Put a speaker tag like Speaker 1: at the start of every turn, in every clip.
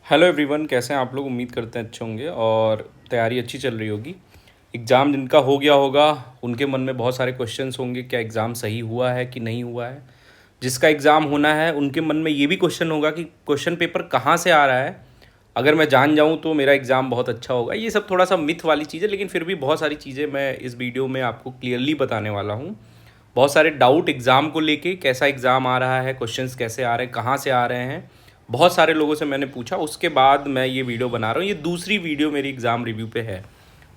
Speaker 1: Hello everyone, कैसे हैं आप लोग। उम्मीद करते हैं अच्छे होंगे और तैयारी अच्छी चल रही होगी। एग्ज़ाम जिनका हो गया होगा उनके मन में बहुत सारे क्वेश्चंस होंगे, क्या एग्ज़ाम सही हुआ है कि नहीं हुआ है। जिसका एग्ज़ाम होना है उनके मन में ये भी क्वेश्चन होगा कि क्वेश्चन पेपर कहाँ से आ रहा है। अगर मैं जान जाऊँ तो मेरा एग्ज़ाम बहुत अच्छा होगा। ये सब थोड़ा सा मिथ वाली चीज़ है, लेकिन फिर भी बहुत सारी चीज़ें मैं इस वीडियो में आपको क्लियरली बताने वाला हूँ। बहुत सारे डाउट एग्ज़ाम को लेके, कैसा एग्ज़ाम आ रहा है, क्वेश्चंस कैसे आ रहे हैं, कहाँ से आ रहे हैं, बहुत सारे लोगों से मैंने पूछा। उसके बाद मैं ये वीडियो बना रहा हूँ। ये दूसरी वीडियो मेरी एग्ज़ाम रिव्यू पे है,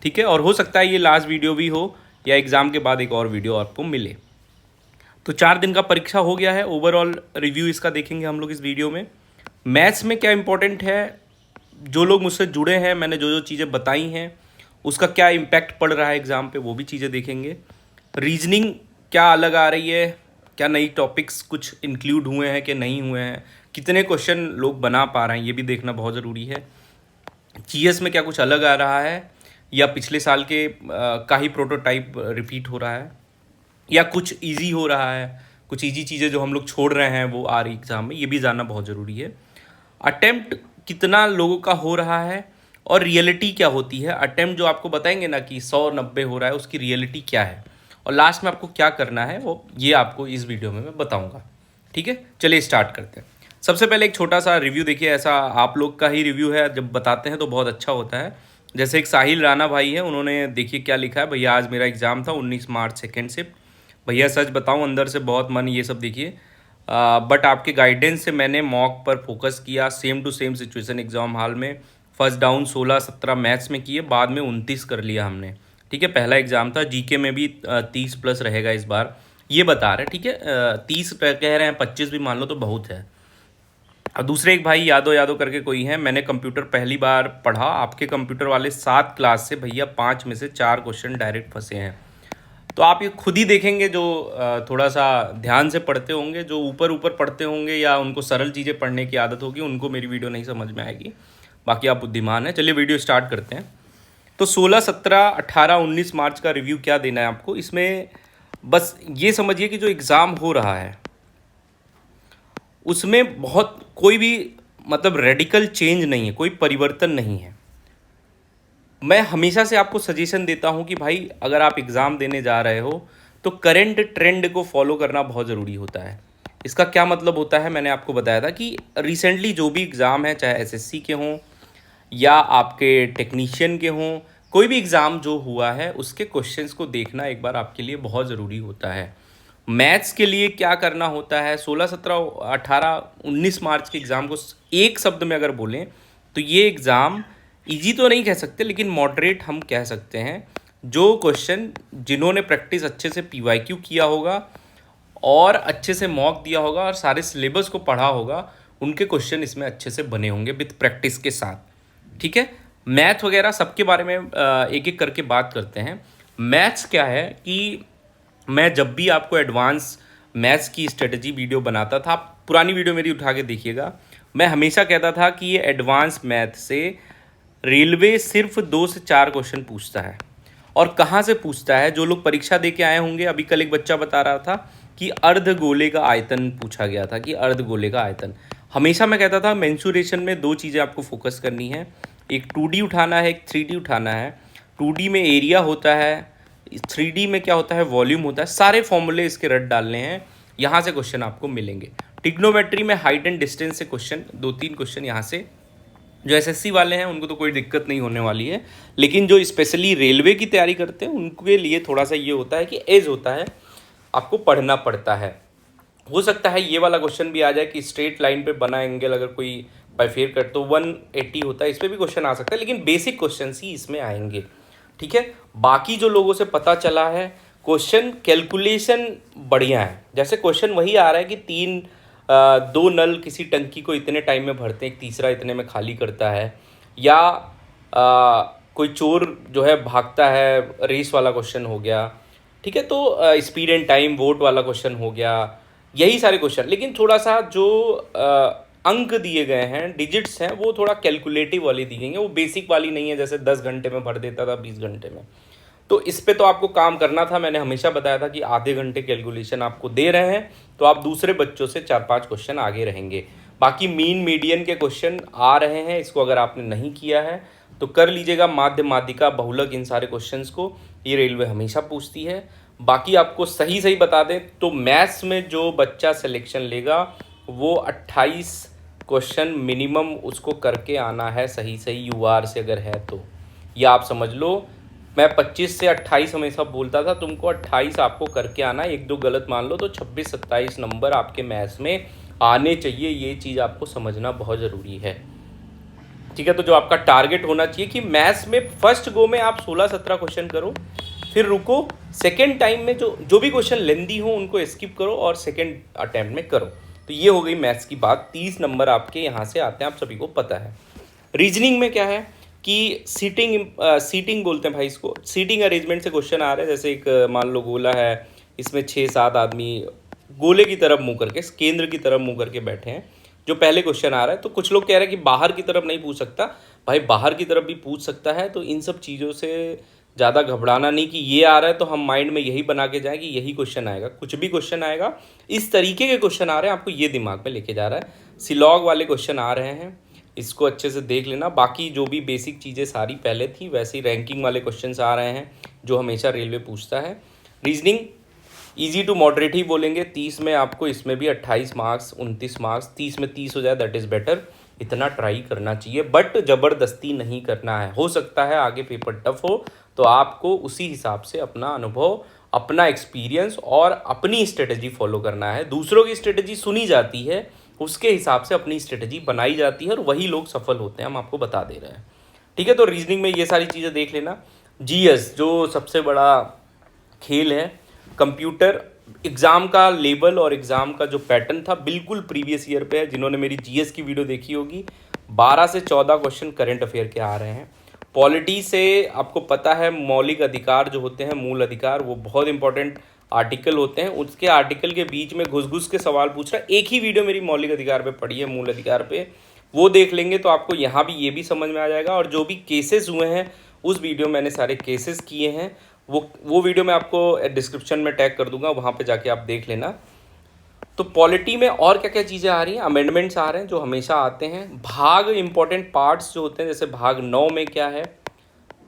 Speaker 1: ठीक है। और हो सकता है ये लास्ट वीडियो भी हो या एग्ज़ाम के बाद एक और वीडियो आपको मिले। तो 4 दिन का परीक्षा हो गया है। ओवरऑल रिव्यू इसका देखेंगे हम लोग इस वीडियो में। मैथ्स में क्या इंपॉर्टेंट है, जो लोग मुझसे जुड़े हैं, मैंने जो जो चीज़ें बताई हैं उसका क्या इम्पैक्ट पड़ रहा है एग्ज़ाम पे, वो भी चीज़ें देखेंगे। रीजनिंग क्या अलग आ रही है, क्या नई टॉपिक्स कुछ इंक्लूड हुए हैं कि नहीं हुए हैं, कितने क्वेश्चन लोग बना पा रहे हैं, ये भी देखना बहुत ज़रूरी है। जीएस में क्या कुछ अलग आ रहा है या पिछले साल के का ही प्रोटोटाइप रिपीट हो रहा है, या कुछ इजी हो रहा है, कुछ इजी चीज़ें जो हम लोग छोड़ रहे हैं वो आ रही एग्ज़ाम में, ये भी जानना बहुत ज़रूरी है। अटेम्प्ट कितना लोगों का हो रहा है और रियलिटी क्या होती है। अटेम्प्ट जो आपको बताएंगे ना कि 100-90 हो रहा है, उसकी रियलिटी क्या है, और लास्ट में आपको क्या करना है वो ये आपको इस वीडियो में मैं बताऊंगा। ठीक है, चलिए स्टार्ट करते हैं। सबसे पहले एक छोटा सा रिव्यू देखिए। ऐसा आप लोग का ही रिव्यू है, जब बताते हैं तो बहुत अच्छा होता है। जैसे एक साहिल राणा भाई है, उन्होंने देखिए क्या लिखा है। भैया आज मेरा एग्ज़ाम था 19 मार्च सेकेंड शिफ्ट। भैया सच बताऊं अंदर से बहुत मन, ये सब देखिए, बट आपके गाइडेंस से मैंने मॉक पर फोकस किया। Same to same situation exam hall में। फर्स्ट डाउन 16-17 मैथ्स में किए, बाद में 29 कर लिया हमने। ठीक है, पहला एग्जाम था। जीके में भी 30 प्लस रहेगा इस बार, ये बता रहे। ठीक है, 30 कह रहे हैं, 25 भी मान लो तो बहुत है। और दूसरे एक भाई यादव यादव करके कोई है, मैंने कंप्यूटर पहली बार पढ़ा। आपके कंप्यूटर वाले 7 क्लास से भैया 5 में से 4 क्वेश्चन डायरेक्ट फंसे हैं। तो आप ये खुद ही देखेंगे, जो थोड़ा सा ध्यान से पढ़ते होंगे, जो ऊपर ऊपर पढ़ते होंगे या उनको सरल चीज़ें पढ़ने की आदत होगी, उनको मेरी वीडियो नहीं समझ में आएगी। बाकी आप बुद्धिमान हैं। चलिए वीडियो स्टार्ट करते हैं। तो 16, 17, 18, 19 मार्च का रिव्यू क्या देना है आपको इसमें। बस ये समझिए कि जो एग्ज़ाम हो रहा है उसमें बहुत कोई भी मतलब रेडिकल चेंज नहीं है, कोई परिवर्तन नहीं है। मैं हमेशा से आपको सजेशन देता हूं कि भाई अगर आप एग्ज़ाम देने जा रहे हो तो करंट ट्रेंड को फॉलो करना बहुत ज़रूरी होता है। इसका क्या मतलब होता है, मैंने आपको बताया था कि रिसेंटली जो भी एग्ज़ाम है, चाहे एसएससी के हों या आपके टेक्नीशियन के हों, कोई भी एग्ज़ाम जो हुआ है उसके क्वेश्चंस को देखना एक बार आपके लिए बहुत ज़रूरी होता है। मैथ्स के लिए क्या करना होता है, 16, 17, 18, 19 मार्च के एग्ज़ाम को एक शब्द में अगर बोलें तो ये एग्ज़ाम इजी तो नहीं कह सकते, लेकिन मॉडरेट हम कह सकते हैं। जो क्वेश्चन जिन्होंने प्रैक्टिस अच्छे से पीवाईक्यू किया होगा और अच्छे से मॉक दिया होगा और सारे सिलेबस को पढ़ा होगा, उनके क्वेश्चन इसमें अच्छे से बने होंगे विथ प्रैक्टिस के साथ। ठीक है, मैथ वगैरह सबके बारे में एक एक करके बात करते हैं। मैथ्स क्या है कि मैं जब भी आपको एडवांस मैथ्स की स्ट्रेटजी वीडियो बनाता था, आप पुरानी वीडियो मेरी उठा के देखिएगा, मैं हमेशा कहता था कि ये एडवांस मैथ से रेलवे सिर्फ 2 से 4 क्वेश्चन पूछता है। और कहाँ से पूछता है, जो लोग परीक्षा दे के आए होंगे, अभी कल एक बच्चा बता रहा था कि अर्धगोले का आयतन पूछा गया था, कि अर्धगोले का आयतन। हमेशा मैं कहता था मेंसुरेशन में 2 चीज़ें आपको फोकस करनी है, एक 2D उठाना है, एक 3D उठाना है। 2D में एरिया होता है, 3D में क्या होता है, वॉल्यूम होता है। सारे फॉर्मूले इसके रट डालने हैं, यहाँ से क्वेश्चन आपको मिलेंगे। ट्रिग्नोमेट्री में हाइट एंड डिस्टेंस से क्वेश्चन, 2-3 क्वेश्चन यहाँ से। जो एसएससी वाले हैं उनको तो कोई दिक्कत नहीं होने वाली है, लेकिन जो स्पेशली रेलवे की तैयारी करते हैं उनके लिए थोड़ा सा ये होता है कि एज होता है, आपको पढ़ना पड़ता है। हो सकता है ये वाला क्वेश्चन भी आ जाए कि स्ट्रेट लाइन पे बना एंगल अगर कोई बाइफेर कर तो 180 होता है, इस पर भी क्वेश्चन आ सकता है, लेकिन बेसिक क्वेश्चन ही इसमें आएंगे। ठीक है, बाकी जो लोगों से पता चला है, क्वेश्चन कैलकुलेशन बढ़िया है। जैसे क्वेश्चन वही आ रहा है कि 2 नल किसी टंकी को इतने टाइम में भरते हैं, एक तीसरा इतने में खाली करता है, या कोई चोर जो है भागता है, रेस वाला क्वेश्चन हो गया। ठीक है, तो स्पीड एंड टाइम वोट वाला क्वेश्चन हो गया, यही सारे क्वेश्चन। लेकिन थोड़ा सा जो अंक दिए गए हैं, डिजिट्स हैं, वो थोड़ा कैलकुलेटिव वाली दी गई हैं, वो बेसिक वाली नहीं है जैसे 10 घंटे में भर देता था, 20 घंटे में। तो इस पे तो आपको काम करना था। मैंने हमेशा बताया था कि आधे घंटे कैलकुलेशन आपको दे रहे हैं तो आप दूसरे बच्चों से 4-5 क्वेश्चन आगे रहेंगे। बाकी मीन मीडियन के क्वेश्चन आ रहे हैं, इसको अगर आपने नहीं किया है तो कर लीजिएगा। माध्य माध्यिका बहुलक इन सारे क्वेश्चंस को ये रेलवे हमेशा पूछती है। बाकी आपको सही सही बता दें तो मैथ्स में जो बच्चा सिलेक्शन लेगा वो 28 क्वेश्चन मिनिमम उसको करके आना है सही सही यूआर से अगर है तो, या आप समझ लो मैं 25 से 28 हमेशा बोलता था, तुमको 28 आपको करके आना है। एक दो गलत मान लो तो 26-27 नंबर आपके मैथ्स में आने चाहिए। ये चीज़ आपको समझना बहुत ज़रूरी है, ठीक है। तो जो आपका टारगेट होना चाहिए कि मैथ्स में फर्स्ट गो में आप 16-17 क्वेश्चन करो, फिर रुको, सेकेंड टाइम में जो भी क्वेश्चन लेंदी हो उनको स्किप करो और सेकेंड अटैम्प्ट में करो। तो ये हो गई मैथ्स की बात। 30 नंबर आपके यहाँ से आते हैं, आप सभी को पता है। रीजनिंग में क्या है कि सीटिंग बोलते हैं भाई इसको, सीटिंग अरेंजमेंट से क्वेश्चन आ रहे हैं। जैसे एक मान लो गोला है, इसमें 6-7 आदमी गोले की तरफ मुंह करके, केंद्र की तरफ मुंह करके बैठे हैं। जो पहले क्वेश्चन आ रहा है तो कुछ लोग कह रहे हैं कि बाहर की तरफ नहीं पूछ सकता, भाई बाहर की तरफ भी पूछ सकता है। तो इन सब चीज़ों से ज़्यादा घबराना नहीं कि ये आ रहा है तो हम माइंड में यही बना के जाएं कि यही क्वेश्चन आएगा। कुछ भी क्वेश्चन आएगा, इस तरीके के क्वेश्चन आ रहे हैं, आपको ये दिमाग में लेके जा रहा है। सिलॉग वाले क्वेश्चन आ रहे हैं, इसको अच्छे से देख लेना। बाकी जो भी बेसिक चीज़ें सारी पहले थी वैसे ही रैंकिंग वाले क्वेश्चंस आ रहे हैं जो हमेशा रेलवे पूछता है। रीजनिंग इजी टू मॉडरेट ही बोलेंगे। 30 में आपको, इसमें भी 28 मार्क्स 29 मार्क्स, 30 में 30 हो जाए दैट इज़ बेटर। इतना ट्राई करना चाहिए बट ज़बरदस्ती नहीं करना है। हो सकता है आगे पेपर टफ हो तो आपको उसी हिसाब से अपना अनुभव, अपना एक्सपीरियंस और अपनी स्ट्रेटजी फॉलो करना है। दूसरों की स्ट्रेटजी सुनी जाती है, उसके हिसाब से अपनी स्ट्रेटजी बनाई जाती है और वही लोग सफल होते हैं, हम आपको बता दे रहे हैं, ठीक है। तो रीजनिंग में ये सारी चीज़ें देख लेना। जीएस जो सबसे बड़ा खेल है, कंप्यूटर एग्ज़ाम का लेवल और एग्ज़ाम का जो पैटर्न था बिल्कुल प्रीवियस ईयर पे है। जिन्होंने मेरी जीएस की वीडियो देखी होगी, 12 से 14 क्वेश्चन करंट अफेयर के आ रहे हैं। पॉलिटी से आपको पता है मौलिक अधिकार जो होते हैं, मूल अधिकार, वो बहुत इंपॉर्टेंट आर्टिकल होते हैं। उसके आर्टिकल के बीच में घुस घुस के सवाल पूछ रहा है। एक ही वीडियो मेरी मौलिक अधिकार पे पड़ी है, मूल अधिकार पे, वो देख लेंगे तो आपको यहाँ भी ये भी समझ में आ जाएगा। और जो भी केसेस हुए हैं उस वीडियो मैंने सारे केसेस किए हैं, वो वीडियो मैं आपको डिस्क्रिप्शन में टैग कर दूंगा, वहाँ पे जाके आप देख लेना। तो पॉलिटी में और क्या क्या चीज़ें आ रही हैं, अमेंडमेंट्स आ रहे हैं जो हमेशा आते हैं। भाग इंपॉर्टेंट पार्ट्स जो होते हैं, जैसे भाग 9 में क्या है,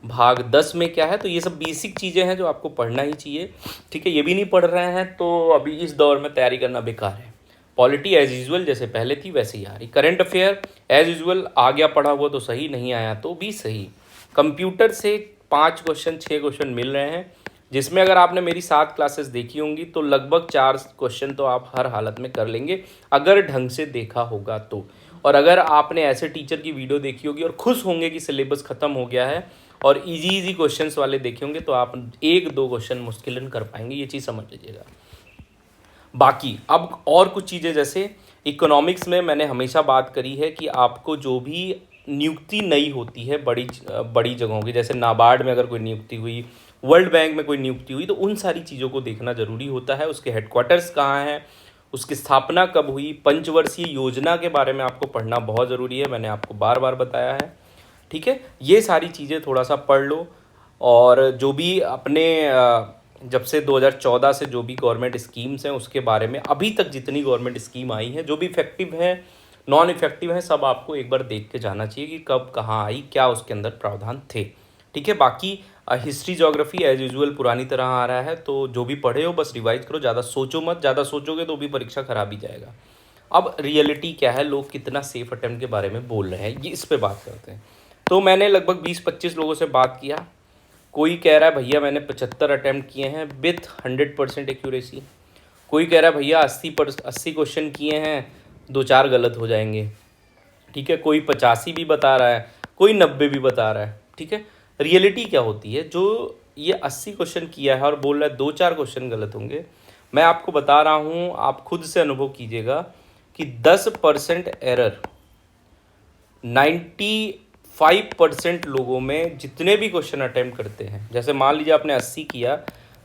Speaker 1: भाग 10 में क्या है, तो ये सब बेसिक चीज़ें हैं जो आपको पढ़ना ही चाहिए, ठीक है। ये भी नहीं पढ़ रहे हैं तो अभी इस दौर में तैयारी करना बेकार है। पॉलिटी एज यूजुअल जैसे पहले थी वैसे ही आ रही। करंट अफेयर एज यूजुअल आ गया पढ़ा हुआ तो सही, नहीं आया तो भी सही। कंप्यूटर से 5 क्वेश्चन 6 क्वेश्चन मिल रहे हैं, जिसमें अगर आपने मेरी 7 क्लासेस देखी होंगी तो लगभग 4 क्वेश्चन तो आप हर हालत में कर लेंगे अगर ढंग से देखा होगा तो। और अगर आपने ऐसे टीचर की वीडियो देखी होगी और खुश होंगे कि सिलेबस ख़त्म हो गया है और इजी क्वेश्चंस वाले देखे होंगे तो आप 1-2 क्वेश्चन मुश्किलन कर पाएंगे, ये चीज़ समझ लीजिएगा। बाकी अब और कुछ चीज़ें, जैसे इकोनॉमिक्स में मैंने हमेशा बात करी है कि आपको जो भी नियुक्ति नई होती है बड़ी जगहों की, जैसे नाबार्ड में अगर कोई नियुक्ति हुई, वर्ल्ड बैंक में कोई नियुक्ति हुई, तो उन सारी चीज़ों को देखना ज़रूरी होता है। उसके हेडक्वार्टर्स कहाँ हैं, उसकी स्थापना कब हुई, पंचवर्षीय योजना के बारे में आपको पढ़ना बहुत ज़रूरी है, मैंने आपको बार बार बताया है, ठीक है। ये सारी चीज़ें थोड़ा सा पढ़ लो। और जो भी अपने जब से 2014 से जो भी गवर्नमेंट स्कीम्स हैं उसके बारे में, अभी तक जितनी गवर्नमेंट स्कीम आई हैं, जो भी इफेक्टिव है नॉन इफेक्टिव है, सब आपको एक बार देख के जाना चाहिए कि कब कहाँ आई, क्या उसके अंदर प्रावधान थे, ठीक है। बाकी हिस्ट्री ज्योग्राफी एज यूजुअल पुरानी तरह आ रहा है, तो जो भी पढ़े हो बस रिवाइज करो, ज़्यादा सोचो मत, ज़्यादा सोचोगे तो भी परीक्षा खराब ही जाएगा। अब रियलिटी क्या है, लोग कितना सेफ अटेम्प्ट के बारे में बोल रहे हैं, ये इस पे बात करते हैं। तो मैंने लगभग 20-25 लोगों से बात किया, कोई कह रहा है भैया मैंने 75 अटैम्प्ट किए हैं विथ 100% एक्यूरेसी, कोई कह रहा है भैया 80 क्वेश्चन किए हैं, 2-4 गलत हो जाएंगे, ठीक है। कोई 85 भी बता रहा है, कोई 90 भी बता रहा है, ठीक है। रियलिटी क्या होती है, जो ये 80 क्वेश्चन किया है और बोल रहा है 2-4 क्वेश्चन गलत होंगे, मैं आपको बता रहा हूँ, आप खुद से अनुभव कीजिएगा कि 10% एरर 95% लोगों में जितने भी क्वेश्चन अटेम्प्ट करते हैं, जैसे मान लीजिए आपने 80 किया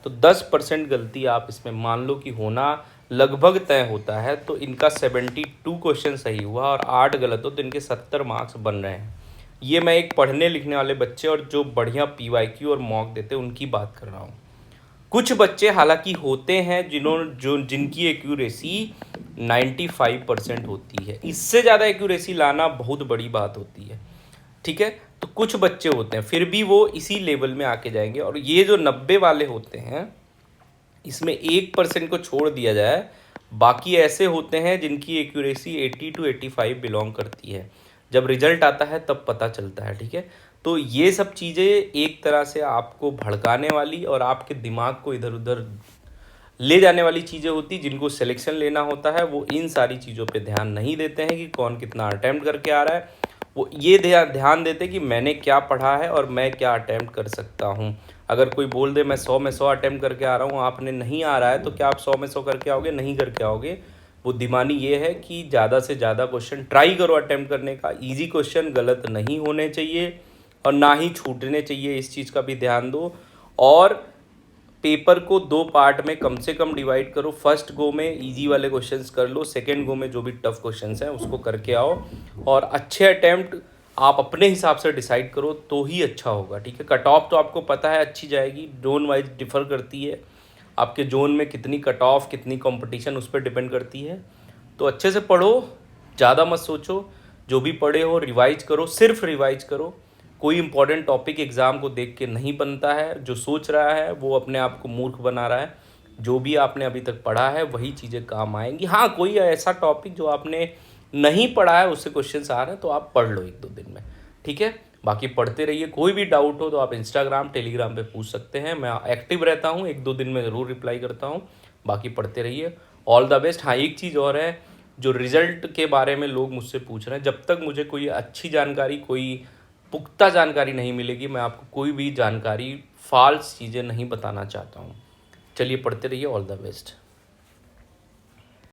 Speaker 1: तो 10% गलती आप इसमें मान लो कि होना लगभग तय होता है। तो इनका 72 क्वेश्चन सही हुआ और 8 गलत हो तो इनके 70 मार्क्स बन रहे हैं। ये मैं एक पढ़ने लिखने वाले बच्चे और जो बढ़िया PYQ और मॉक देते हैं उनकी बात कर रहा हूँ। कुछ बच्चे हालांकि होते हैं जिनकी एक्यूरेसी 95% होती है, इससे ज़्यादा एक्यूरेसी लाना बहुत बड़ी बात होती है, ठीक है। तो कुछ बच्चे होते हैं फिर भी वो इसी लेवल में आके जाएंगे, और ये जो 90 वाले होते हैं इसमें 1% को छोड़ दिया जाए, बाकी ऐसे होते हैं जिनकी एक्यूरेसी 80 to 85 बिलोंग करती है। जब रिजल्ट आता है तब पता चलता है, ठीक है। तो ये सब चीज़ें एक तरह से आपको भड़काने वाली और आपके दिमाग को इधर उधर ले जाने वाली चीज़ें होती, जिनको सिलेक्शन लेना होता है वो इन सारी चीज़ों पे ध्यान नहीं देते हैं कि कौन कितना अटैम्प्ट करके आ रहा है। वो ये ध्यान देते कि मैंने क्या पढ़ा है और मैं क्या अटैम्प्ट कर सकता हूँ। अगर कोई बोल दे मैं 100 में 100 अटैम्प्ट करके आ रहा हूँ, आपने नहीं आ रहा है, तो क्या आप 100 में 100 करके आओगे? नहीं करके आओगे। बुद्धिमानी ये है कि ज़्यादा से ज़्यादा क्वेश्चन ट्राई करो अटैम्प्ट करने का। ईजी क्वेश्चन गलत नहीं होने चाहिए और ना ही छूटने चाहिए, इस चीज़ का भी ध्यान दो। और पेपर को 2 पार्ट में कम से कम डिवाइड करो। फर्स्ट गो में इजी वाले क्वेश्चंस कर लो, सेकंड गो में जो भी टफ क्वेश्चंस हैं उसको करके आओ, और अच्छे अटैम्प्ट आप अपने हिसाब से डिसाइड करो तो ही अच्छा होगा, ठीक है। कट ऑफ तो आपको पता है अच्छी जाएगी, जोन वाइज डिफ़र करती है, आपके जोन में कितनी कट ऑफ कितनी कंपटीशन उस पर डिपेंड करती है। तो अच्छे से पढ़ो, ज़्यादा मत सोचो, जो भी पढ़े हो रिवाइज करो, सिर्फ रिवाइज करो। कोई इंपॉर्टेंट टॉपिक एग्ज़ाम को देख के नहीं बनता है। जो सोच रहा है वो अपने आप को मूर्ख बना रहा है। जो भी आपने अभी तक पढ़ा है वही चीज़ें काम आएंगी। हाँ, कोई ऐसा टॉपिक जो आपने नहीं पढ़ा है उससे क्वेश्चंस आ रहे हैं तो आप पढ़ लो 1-2 दिन में, ठीक है। बाकी पढ़ते रहिए, कोई भी डाउट हो तो आप इंस्टाग्राम टेलीग्राम पे पूछ सकते हैं, मैं एक्टिव रहता हूँ, 1-2 दिन में ज़रूर रिप्लाई करता हूँ। बाकी पढ़ते रहिए, ऑल द बेस्ट। हाँ, एक चीज़ और है, जो रिज़ल्ट के बारे में लोग मुझसे पूछ रहे हैं, जब तक मुझे कोई अच्छी जानकारी, कोई पुख्ता जानकारी नहीं मिलेगी, मैं आपको कोई भी जानकारी, फाल्स चीज़ें नहीं बताना चाहता हूँ। चलिए पढ़ते रहिए, ऑल द बेस्ट।